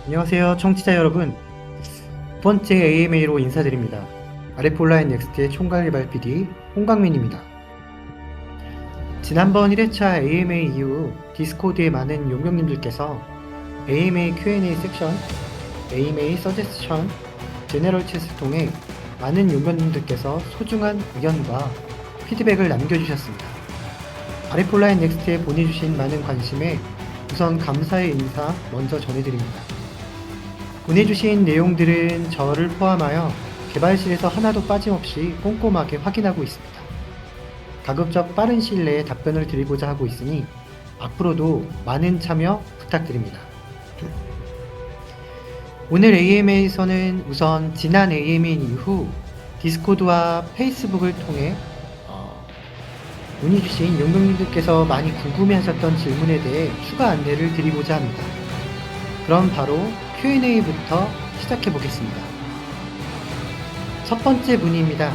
안녕하세요 청취자 여러분. 두 번째 AMA로 인사드립니다. RF온라인 넥스트의 총괄개발 PD 홍강민입니다. 지난번 1회차 AMA 이후 디스코드의 많은 용병님들께서 AMA Q&A 섹션, AMA 서제스션, 제너럴 챗을 통해 많은 용병님들께서 소중한 의견과 피드백을 남겨주셨습니다. RF온라인 넥스트에 보내주신 많은 관심에 우선 감사의 인사 먼저 전해드립니다. 보내주신 내용들은 저를 포함하여 개발실에서 하나도 빠짐없이 꼼꼼하게 확인하고 있습니다. 가급적 빠른 시일 내에 답변을 드리고자 하고 있으니 앞으로도 많은 참여 부탁드립니다. 오늘 AMA에서는 우선 지난 AMA 이후 디스코드와 페이스북을 통해 문의 주신 용병님들께서 많이 궁금해하셨던 질문에 대해 추가 안내를 드리고자 합니다. 그럼 바로 Q&A부터 시작해 보겠습니다. 첫 번째 문의입니다.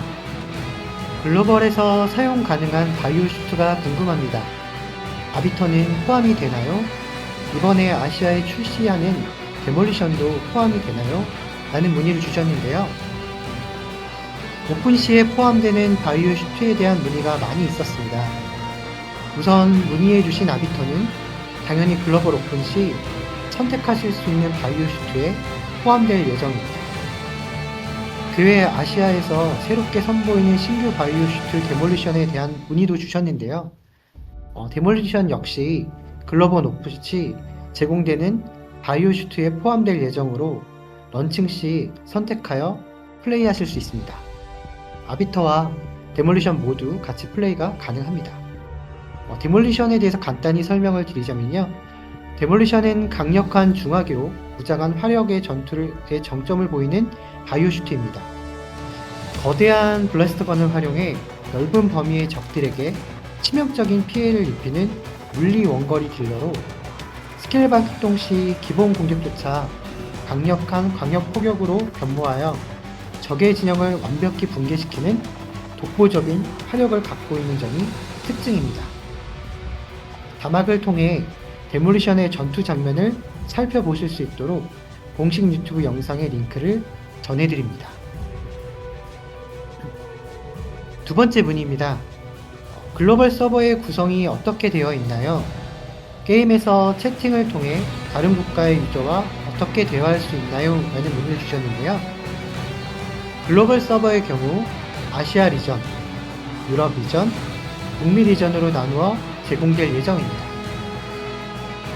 글로벌에서 사용 가능한 바이오 슈트가 궁금합니다. 아비터는 포함이 되나요? 이번에 아시아에 출시하는 데몰리션도 포함이 되나요? 라는 문의를 주셨는데요. 오픈시에 포함되는 바이오 슈트에 대한 문의가 많이 있었습니다. 우선 문의해 주신 아비터는 당연히 글로벌 오픈시 선택하실 수 있는 바이오 슈트에 포함될 예정입니다. 그 외에 아시아에서 새롭게 선보이는 신규 바이오 슈트 데몰리션에 대한 문의도 주셨는데요. 데몰리션 역시 글로벌 오픈시 제공되는 바이오 슈트에 포함될 예정으로 런칭 시 선택하여 플레이하실 수 있습니다. 아비터와 데몰리션 모두 같이 플레이가 가능합니다. 데몰리션에 대해서 간단히 설명을 드리자면요. 데몰리션은 강력한 중화기로 무장한 화력의 전투의 정점을 보이는 바이오 슈트입니다. 거대한 블래스터건을 활용해 넓은 범위의 적들에게 치명적인 피해를 입히는 물리 원거리 딜러로 스킬 발동 시 기본 공격조차 강력한 광역 포격으로 변모하여 적의 진영을 완벽히 붕괴시키는 독보적인 화력을 갖고 있는 점이 특징입니다. 자막을 통해 데몰리션의 전투 장면을 살펴보실 수 있도록 공식 유튜브 영상의 링크를 전해드립니다. 두 번째 문의입니다. 글로벌 서버의 구성이 어떻게 되어 있나요? 게임에서 채팅을 통해 다른 국가의 유저와 어떻게 대화할 수 있나요? 라는 문의를 주셨는데요. 글로벌 서버의 경우 아시아 리전, 유럽 리전, 북미 리전으로 나누어 제공될 예정입니다.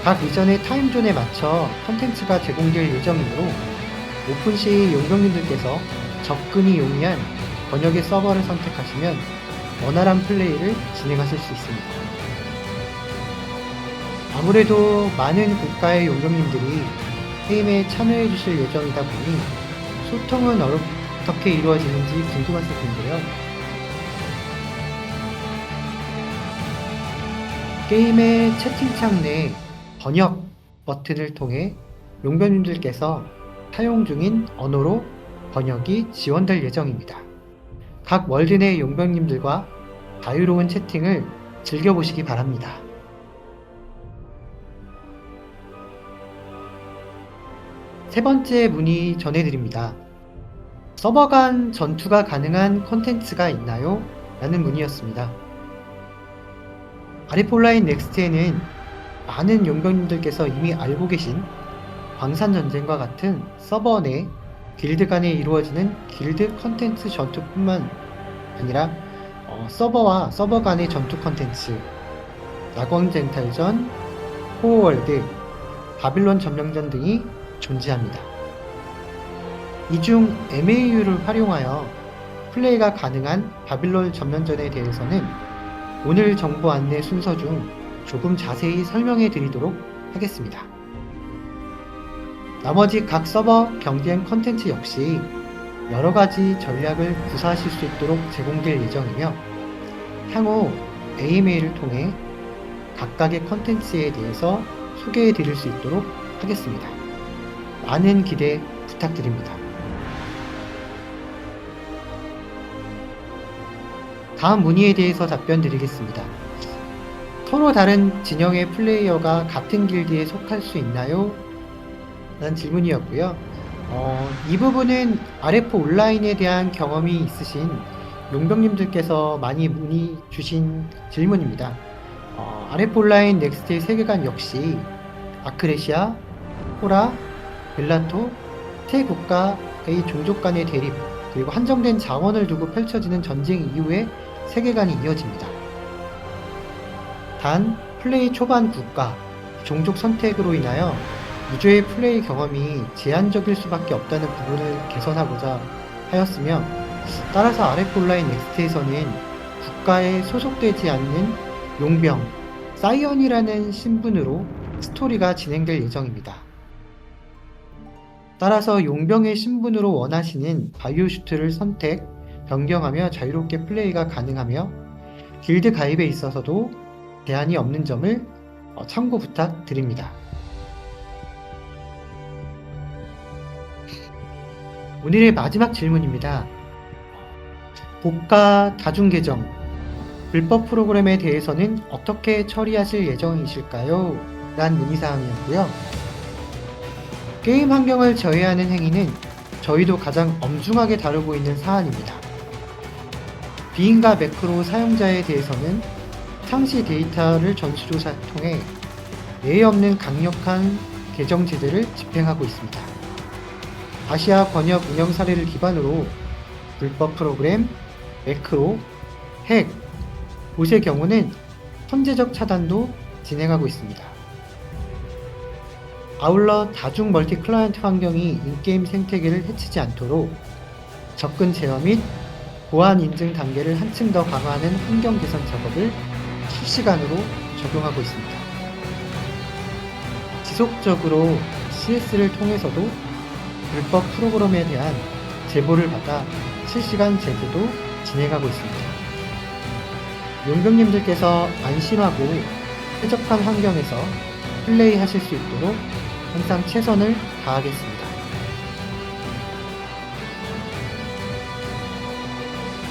각 리전의 타임존에 맞춰 컨텐츠가 제공될 예정이므로 오픈시 용병님들께서 접근이 용이한 번역의 서버를 선택하시면 원활한 플레이를 진행하실 수 있습니다. 아무래도 많은 국가의 용병님들이 게임에 참여해 주실 예정이다 보니 소통은 어떻게 이루어지는지 궁금하실 텐데요. 게임의 채팅창 내 번역 버튼을 통해 용병님들께서 사용 중인 언어로 번역이 지원될 예정입니다. 각 월드 내 용병님들과 자유로운 채팅을 즐겨보시기 바랍니다. 세 번째 문의 전해드립니다. 서버 간 전투가 가능한 콘텐츠가 있나요? 라는 문의였습니다. RF온라인 넥스트에는 많은 용병님들께서 이미 알고 계신 광산전쟁과 같은 서버 내 길드 간에 이루어지는 길드 컨텐츠 전투뿐만 아니라 서버와 서버 간의 전투 컨텐츠, 낙원쟁탈전, 호어월드, 바빌론 점령전 등이 존재합니다. 이 중 MAU를 활용하여 플레이가 가능한 바빌론 점령전에 대해서는 오늘 정보 안내 순서 중 조금 자세히 설명해 드리도록 하겠습니다. 나머지 각 서버 경쟁 컨텐츠 역시 여러가지 전략을 구사하실 수 있도록 제공될 예정이며 향후 AMA를 통해 각각의 컨텐츠에 대해서 소개해 드릴 수 있도록 하겠습니다. 많은 기대 부탁드립니다. 다음 문의에 대해서 답변 드리겠습니다. 서로 다른 진영의 플레이어가 같은 길드에 속할 수 있나요? 라는 질문이었고요. 이 부분은 RF 온라인에 대한 경험이 있으신 용병님들께서 많이 문의 주신 질문입니다. RF 온라인 넥스트의 세계관 역시 아크레시아, 호라, 벨라토, 세 국가의 종족 간의 대립, 그리고 한정된 자원을 두고 펼쳐지는 전쟁 이후의 세계관이 이어집니다. 단, 플레이 초반 국가, 종족 선택으로 인하여 유저의 플레이 경험이 제한적일 수밖에 없다는 부분을 개선하고자 하였으며, 따라서 RF 온라인 넥스트에서는 국가에 소속되지 않는 용병, 사이언이라는 신분으로 스토리가 진행될 예정입니다. 따라서 용병의 신분으로 원하시는 바이오슈트를 선택, 변경하며 자유롭게 플레이가 가능하며 길드 가입에 있어서도 제한이 없는 점을 참고 부탁드립니다. 오늘의 마지막 질문입니다. 복가 다중계정, 불법 프로그램에 대해서는 어떻게 처리하실 예정이실까요? 라는 문의사항이었고요. 게임 환경을 저해하는 행위는 저희도 가장 엄중하게 다루고 있는 사안입니다. 비인가 매크로 사용자에 대해서는 상시 데이터를 전수조사 통해 예의 없는 강력한 계정 제재를 집행하고 있습니다. 아시아 권역 운영 사례를 기반으로 불법 프로그램, 매크로, 핵, 봇의 경우는 선제적 차단도 진행하고 있습니다. 아울러 다중 멀티 클라이언트 환경이 인게임 생태계를 해치지 않도록 접근 제어 및 보안 인증 단계를 한층 더 강화하는 환경 개선 작업을 실시간으로 적용하고 있습니다. 지속적으로 CS를 통해서도 불법 프로그램에 대한 제보를 받아 실시간 제재도 진행하고 있습니다. 용병님들께서 안심하고 쾌적한 환경에서 플레이하실 수 있도록 항상 최선을 다하겠습니다.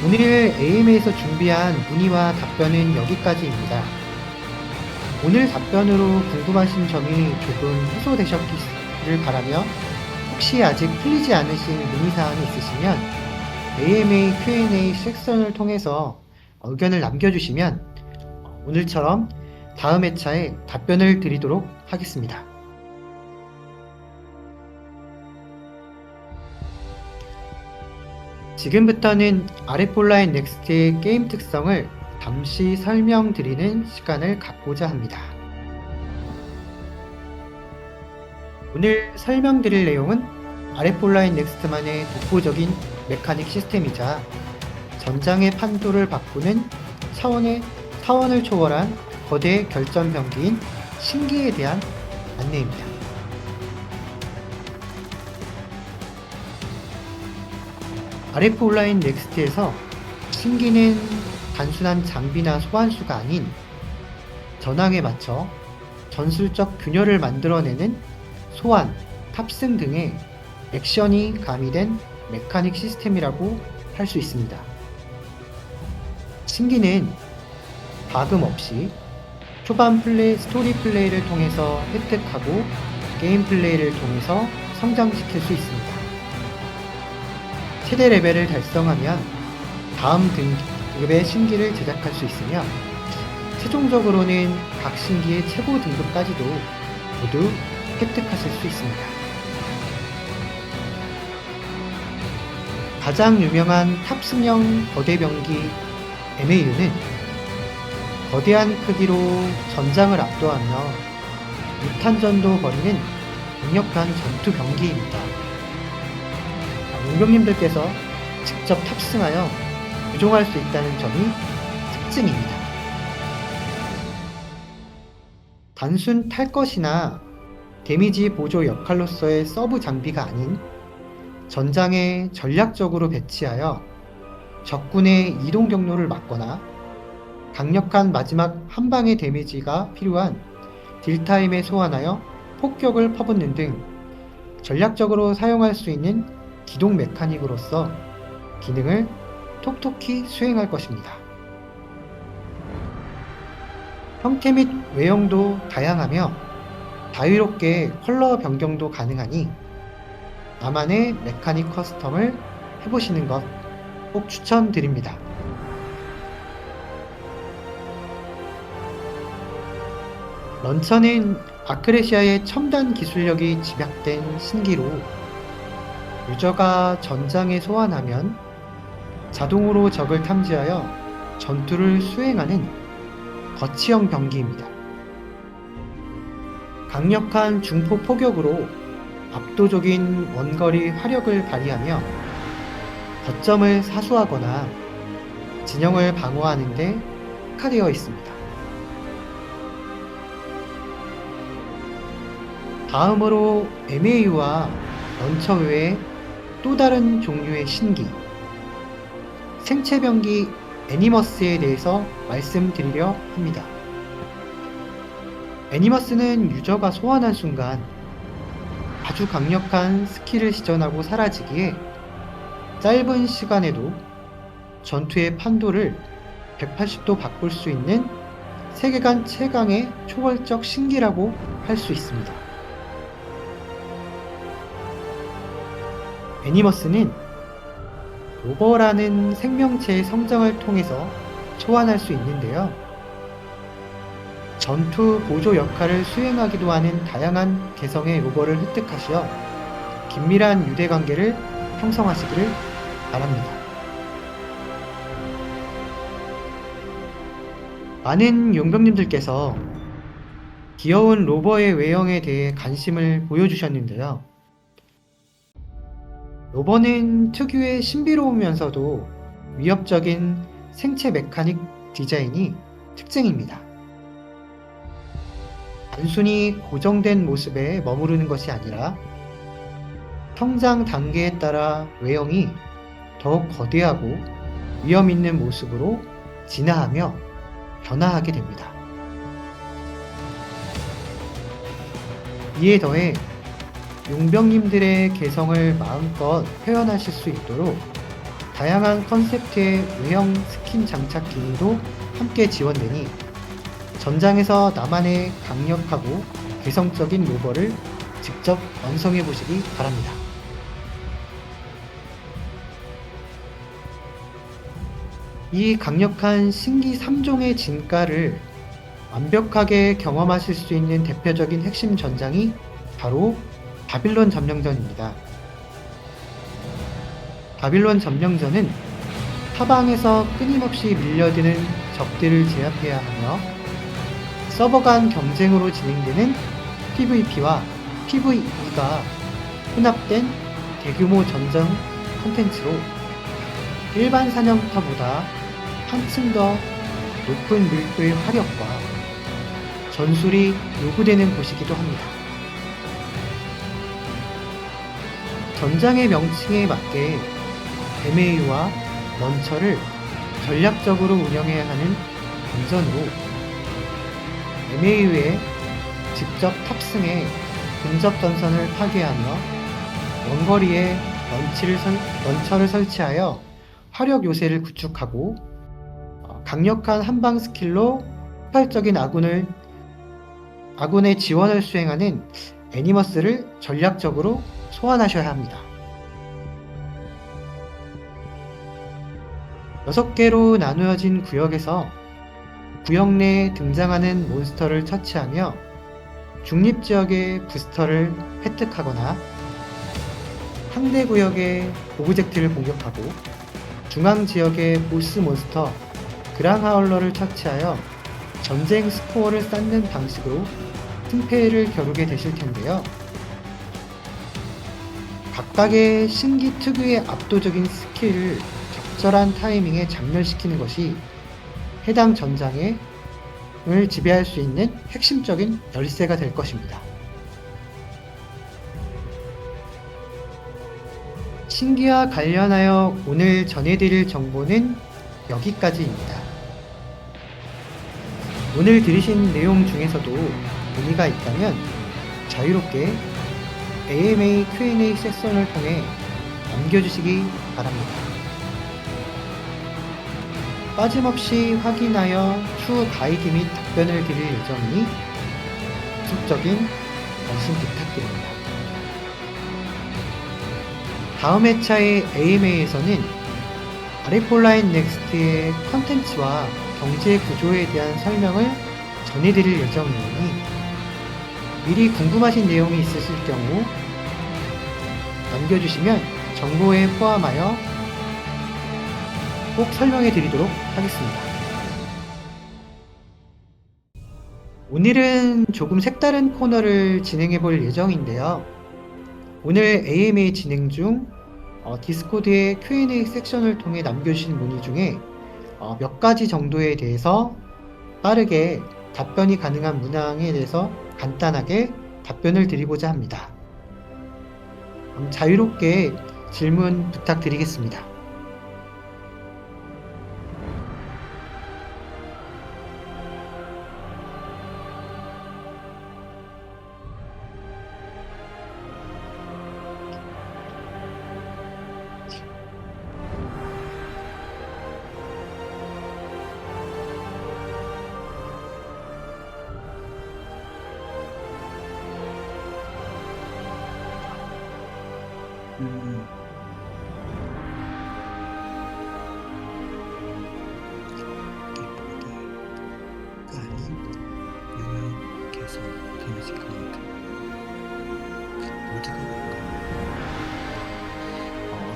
오늘 AMA에서 준비한 문의와 답변은 여기까지입니다. 오늘 답변으로 궁금하신 점이 조금 해소되셨기를 바라며, 혹시 아직 풀리지 않으신 문의사항이 있으시면 AMA Q&A 섹션을 통해서 의견을 남겨주시면 오늘처럼 다음 회차에 답변을 드리도록 하겠습니다. 지금부터는 RF 온라인 넥스트의 게임 특성을 잠시 설명드리는 시간을 갖고자 합니다. 오늘 설명드릴 내용은 RF 온라인 넥스트만의 독보적인 메카닉 시스템이자 전장의 판도를 바꾸는 차원을 초월한 거대 결전 병기인 신기에 대한 안내입니다. RF 온라인 넥스트에서 신기는 단순한 장비나 소환수가 아닌 전황에 맞춰 전술적 균열을 만들어내는 소환, 탑승 등의 액션이 가미된 메카닉 시스템이라고 할 수 있습니다. 신기는 과금 없이 초반 스토리 플레이를 통해서 획득하고 게임 플레이를 통해서 성장시킬 수 있습니다. 최대 레벨을 달성하면 다음 등급의 신기를 제작할 수 있으며, 최종적으로는 각 신기의 최고 등급까지도 모두 획득하실 수 있습니다. 가장 유명한 탑승형 거대 병기 MAU는 거대한 크기로 전장을 압도하며 무탄전도 벌이는 강력한 전투 병기입니다. 용병님들께서 직접 탑승하여 조종할 수 있다는 점이 특징입니다. 단순 탈 것이나 데미지 보조 역할로서의 서브 장비가 아닌 전장에 전략적으로 배치하여 적군의 이동 경로를 막거나 강력한 마지막 한 방의 데미지가 필요한 딜타임에 소환하여 폭격을 퍼붓는 등 전략적으로 사용할 수 있는 기동 메카닉으로서 기능을 톡톡히 수행할 것입니다. 형태 및 외형도 다양하며 자유롭게 컬러 변경도 가능하니 나만의 메카닉 커스텀을 해보시는 것 꼭 추천드립니다. 런처는 아크레시아의 첨단 기술력이 집약된 신기로 유저가 전장에 소환하면 자동으로 적을 탐지하여 전투를 수행하는 거치형 병기입니다. 강력한 중포 포격으로 압도적인 원거리 화력을 발휘하며 거점을 사수하거나 진영을 방어하는 데 특화되어 있습니다. 다음으로 MAU와 런처 외에 또 다른 종류의 신기, 생체병기 애니머스에 대해서 말씀드리려 합니다. 애니머스는 유저가 소환한 순간 아주 강력한 스킬을 시전하고 사라지기에 짧은 시간에도 전투의 판도를 180도 바꿀 수 있는 세계관 최강의 초월적 신기라고 할 수 있습니다. 애니머스는 로버라는 생명체의 성장을 통해서 소환할 수 있는데요. 전투 보조 역할을 수행하기도 하는 다양한 개성의 로버를 획득하시어 긴밀한 유대관계를 형성하시기를 바랍니다. 많은 용병님들께서 귀여운 로버의 외형에 대해 관심을 보여주셨는데요. 로버는 특유의 신비로우면서도 위협적인 생체 메카닉 디자인이 특징입니다. 단순히 고정된 모습에 머무르는 것이 아니라 성장 단계에 따라 외형이 더욱 거대하고 위험 있는 모습으로 진화하며 변화하게 됩니다. 이에 더해 용병님들의 개성을 마음껏 표현하실 수 있도록 다양한 컨셉트의 외형 스킨 장착 기능도 함께 지원되니 전장에서 나만의 강력하고 개성적인 로버를 직접 완성해 보시기 바랍니다. 이 강력한 신기 3종의 진가를 완벽하게 경험하실 수 있는 대표적인 핵심 전장이 바로 바빌론 점령전입니다. 바빌론 점령전은 사방에서 끊임없이 밀려드는 적들을 제압해야 하며 서버 간 경쟁으로 진행되는 PVP와 PVE가 혼합된 대규모 전쟁 콘텐츠로 일반 사냥터보다 한층 더 높은 밀도의 화력과 전술이 요구되는 곳이기도 합니다. 전장의 명칭에 맞게 MAU와 런처를 전략적으로 운영해야 하는 본전으로 MAU에 직접 탑승해 근접 전선을 파괴하며 원거리에 런처를 설치하여 화력 요새를 구축하고 강력한 한방 스킬로 폭발적인 아군의 지원을 수행하는 애니머스를 전략적으로 소환하셔야 합니다. 6개로 나누어진 구역에서 구역 내에 등장하는 몬스터를 처치하며 중립지역의 부스터를 획득하거나 상대 구역의 오브젝트를 공격하고 중앙지역의 보스 몬스터 그랑하울러를 처치하여 전쟁 스코어를 쌓는 방식으로 승패를 겨루게 되실 텐데요. 각각의 신기 특유의 압도적인 스킬을 적절한 타이밍에 장렬시키는 것이 해당 전장을 지배할 수 있는 핵심적인 열쇠가 될 것입니다. 신기와 관련하여 오늘 전해드릴 정보는 여기까지입니다. 오늘 들으신 내용 중에서도 문의가 있다면 자유롭게 AMA Q&A 섹션을 통해 남겨주시기 바랍니다. 빠짐없이 확인하여 추후 가이드 및 답변을 드릴 예정이니 지속적인 관심 부탁드립니다. 다음 회차의 AMA에서는 아레폴라인 넥스트의 컨텐츠와 경제 구조에 대한 설명을 전해드릴 예정이니 미리 궁금하신 내용이 있으실 경우 남겨주시면 정보에 포함하여 꼭 설명해 드리도록 하겠습니다. 오늘은 조금 색다른 코너를 진행해 볼 예정인데요. 오늘 AMA 진행 중 디스코드의 Q&A 섹션을 통해 남겨주신 문의 중에 몇 가지 정도에 대해서 빠르게 답변이 가능한 문항에 대해서 간단하게 답변을 드리고자 합니다. 자유롭게 질문 부탁드리겠습니다.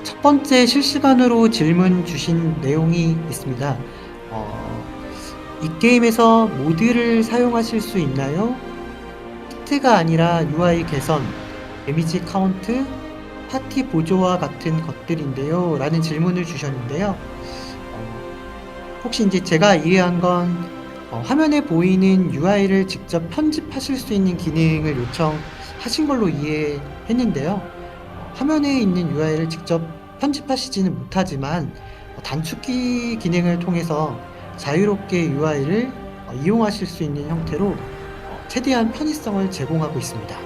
첫 번째 실시간으로 질문 주신 내용이 있습니다. 이 게임에서 모드를 사용하실 수 있나요? 히트가 아니라 UI 개선, 데미지 카운트, 파티 보조와 같은 것들인데요. 라는 질문을 주셨는데요. 혹시 이제 제가 이해한 건 화면에 보이는 UI를 직접 편집하실 수 있는 기능을 요청하신 걸로 이해했는데요. 화면에 있는 UI를 직접 편집하시지는 못하지만 단축키 기능을 통해서 자유롭게 UI를 이용하실 수 있는 형태로 최대한 편의성을 제공하고 있습니다.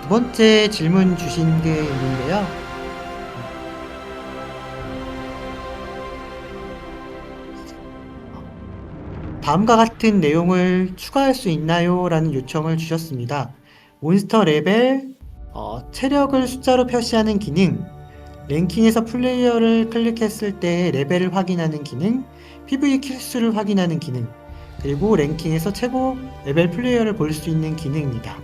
두 번째 질문 주신 게 있는데요. 다음과 같은 내용을 추가할 수 있나요? 라는 요청을 주셨습니다. 몬스터 레벨, 체력을 숫자로 표시하는 기능, 랭킹에서 플레이어를 클릭했을 때 레벨을 확인하는 기능, PV 킬수를 확인하는 기능, 그리고 랭킹에서 최고 레벨 플레이어를 볼 수 있는 기능입니다.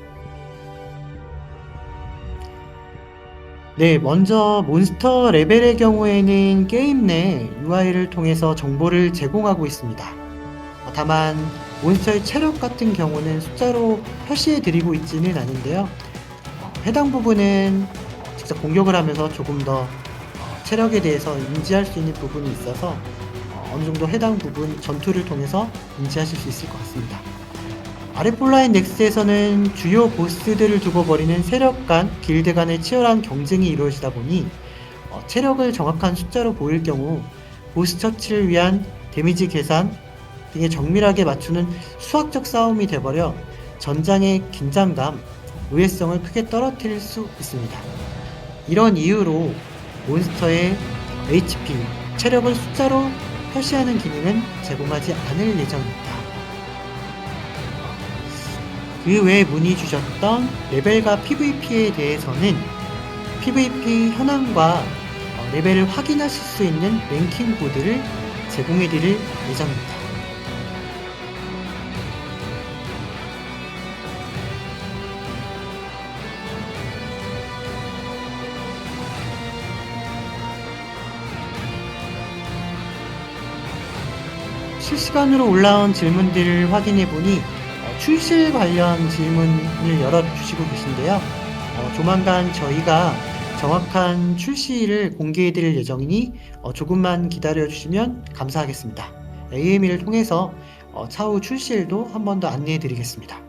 네, 먼저 몬스터 레벨의 경우에는 게임 내 UI를 통해서 정보를 제공하고 있습니다. 다만 몬스터의 체력 같은 경우는 숫자로 표시해 드리고 있지는 않은데요. 해당 부분은 직접 공격을 하면서 조금 더 체력에 대해서 인지할 수 있는 부분이 있어서 어느 정도 해당 부분 전투를 통해서 인지하실 수 있을 것 같습니다. 아레폴라인 넥스트에서는 주요 보스들을 두고 벌이는 세력 간, 길드 간의 치열한 경쟁이 이루어지다 보니 체력을 정확한 숫자로 보일 경우 보스 처치를 위한 데미지 계산 등에 정밀하게 맞추는 수학적 싸움이 돼버려 전장의 긴장감, 의외성을 크게 떨어뜨릴 수 있습니다. 이런 이유로 몬스터의 HP, 체력을 숫자로 표시하는 기능은 제공하지 않을 예정입니다. 그 외에 문의 주셨던 레벨과 PVP에 대해서는 PVP 현황과 레벨을 확인하실 수 있는 랭킹 보드를 제공해 드릴 예정입니다. 실시간으로 올라온 질문들을 확인해 보니 출실 관련 질문을 열어주시고 계신데요. 조만간 저희가 정확한 출시를 공개해 드릴 예정이니 조금만 기다려 주시면 감사하겠습니다. AME를 통해서 차후 출시일도 한 번 더 안내해 드리겠습니다.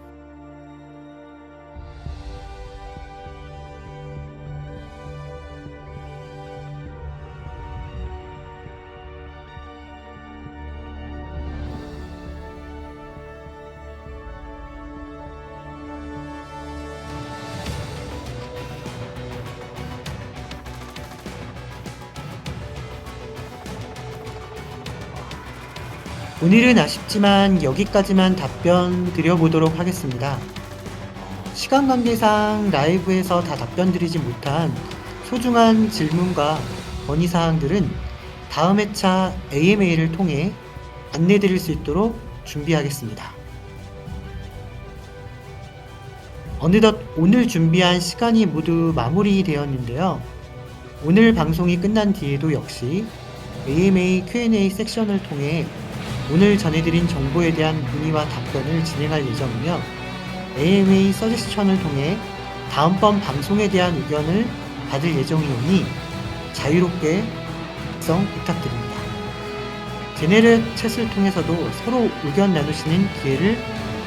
오늘은 아쉽지만 여기까지만 답변 드려보도록 하겠습니다. 시간 관계상 라이브에서 다 답변 드리지 못한 소중한 질문과 건의사항들은 다음 회차 AMA를 통해 안내 드릴 수 있도록 준비하겠습니다. 어느덧 오늘 준비한 시간이 모두 마무리되었는데요. 오늘 방송이 끝난 뒤에도 역시 AMA Q&A 섹션을 통해 오늘 전해드린 정보에 대한 문의와 답변을 진행할 예정이며 AMA 서제스션을 통해 다음번 방송에 대한 의견을 받을 예정이오니 자유롭게 작성 부탁드립니다. 제네럴 챗을 통해서도 서로 의견 나누시는 기회를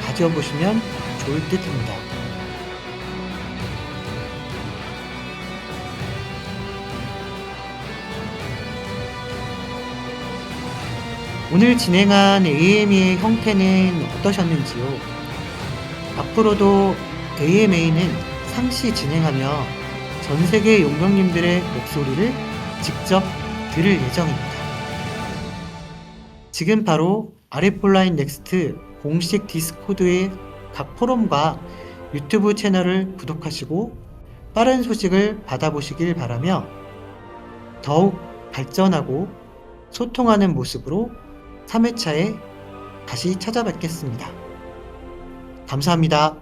가져보시면 좋을 듯 합니다. 오늘 진행한 AMA의 형태는 어떠셨는지요? 앞으로도 AMA는 상시 진행하며 전 세계 용병님들의 목소리를 직접 들을 예정입니다. 지금 바로 RF온라인 넥스트 공식 디스코드의 각 포럼과 유튜브 채널을 구독하시고 빠른 소식을 받아보시길 바라며 더욱 발전하고 소통하는 모습으로 3회차에 다시 찾아뵙겠습니다. 감사합니다.